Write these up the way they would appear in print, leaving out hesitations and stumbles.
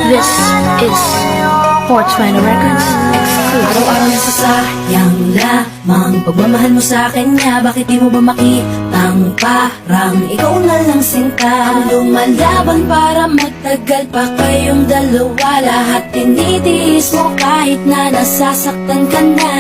This is 420 Records exclusive. Araw-araw na sasayang lamang pagmamahal mo sa akin nga. Bakit di mo ba makitang parang ikaw na lang singka? Lumalaban para magtagal pa kayong dalawa. Lahat tinitiis mo kahit na nasasaktan ka na.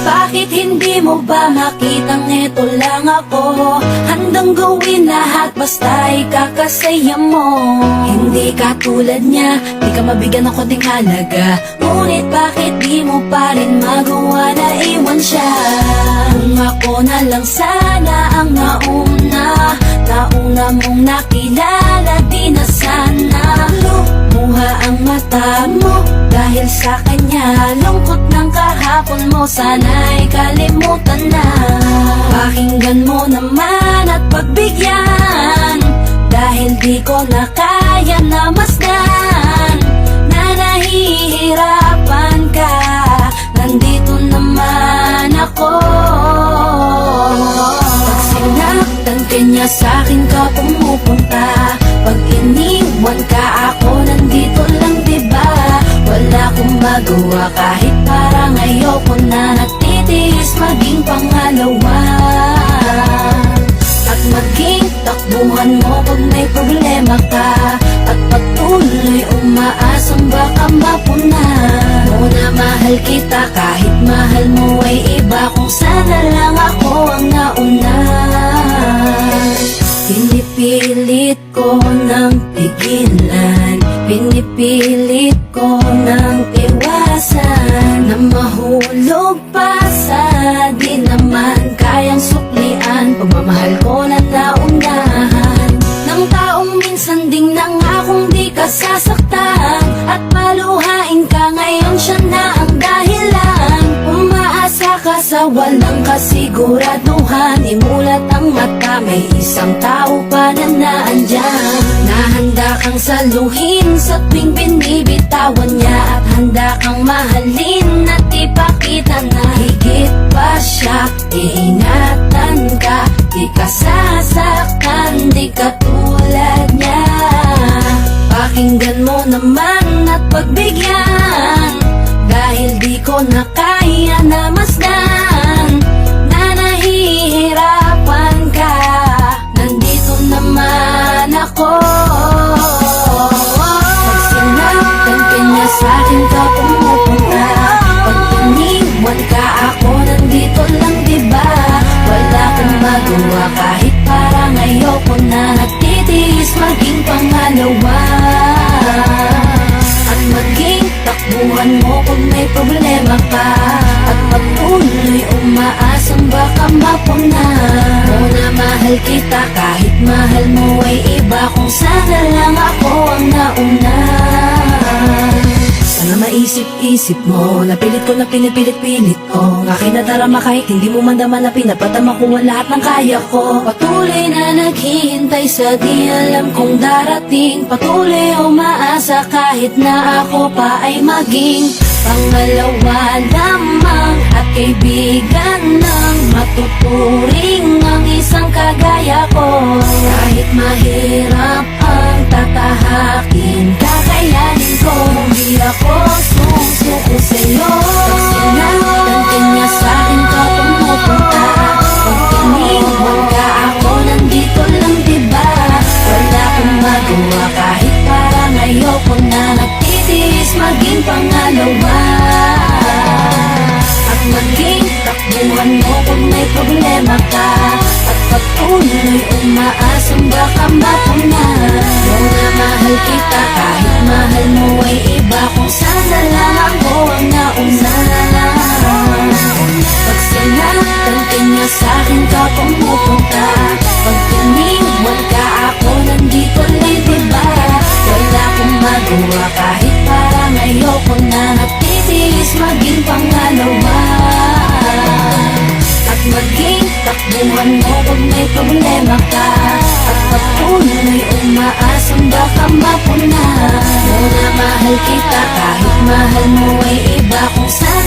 Bakit hindi mo ba makitang eto lang ako? Handang gawin lahat basta ikakasaya mo. Hindi ka tulad niya, di ka mabigyan ng konting halaga. Ngunit bakit di mo pa rin magawa na iwan siya? Kung ako na lang sana ang nauna mong nakilala, di na sana lumuha ang mata mo dahil sa kanya. Lungkot ng kahapon mo, sana'y kalimutan na. Pakinggan mo naman at pagbigyan, dahil di ko na kaya na masdan na nahihirapan ka. Nandito naman ako. Pag sinaktan ka niya, sa'kin ka pumupunta. Pag iniwan ka, ako nandito lang, diba? Wala akong magawa kahit parang ayoko na. Nagtitiis maging pangalawa at maging takbuhan mo pag may problema ka. At patuloy umaasang baka mapuna mo na mahal kita kahit mahal mo ay iba. Kung sana lang ako ang nauna. Pinipilit ko ng pigilan, pinipilit ko ng iwasan na mahulog pa sa di naman kayang suklian. Pagmamahal ko na naunahan ng taong minsan ding nangakong di ka sasaktan. At paluhain ka ngayon, siya na ang dahilan. Umaasa ka sa walang kasiguraduhan. Imulat ang mata, may isang tao pa na naandyan. Nahanda kang saluhin sa tuwing binibitawan niya. At handa kang mahalin at ipakita na higit pa siya. Iingatan ka, di ka sasaktan, di ka tulad niya. Pakinggan mo naman at pagbigyan, dahil di ko na kaya na masdan na nahihirapan ka. Nandito naman ako. Pag sinaktan ka niya, sa'kin ka pumupunta. Pag iniwan ka, ako nandito lang, diba? Wala akong magawa kahit parang ayoko na. Nagtitiis maging pangalawa at maging takbuhan mo pag may problema ka. At patuloy umaasang baka mapuna mo na mahal kita kahit mahal mo ay iba. Kung sana lang ako ang nauna. Sana maisip-isip mo, napilit ko na pinipilit-pilit ko. Aking nadarama kahit hindi mo mandama na pinapatama ko ang lahat ng kaya ko. Patuloy na naghihintay sa di alam kung darating. Patuloy umaasa kahit na ako pa ay maging pangalawa lamang. At kaibigan ng matuturing ang isang kagaya ko. Kahit mahirap ang tatahakin, kakayanin ko. Hindi ako susuko sa'yo. Pag sinaktan ka niya, sa'kin ka pumupunta. Pag iniwan ka, ako nandito lang, diba? Wala akong magawa kahit parang ayoko na. Nagtitiis maging pangalawa at maging takbuhan mo kung may problema ka. At patuloy umaasang baka mapuna mo na mahal kita kahit mahal mo ay iba. Kung sana lang ako ang nauna. Pag sinaktan ka niya, sa'kin ka pumupunta. Pag iniwan ka, ako nandito lang, diba? Wala akong magawa kahit para lang ayoko na natitiis maging pangalawa. At maging takbuhan mo pag may problema ka, at patuloy umaasang baka mapuna. Muna mahal kita kahit mahal mo ay iba, kung saan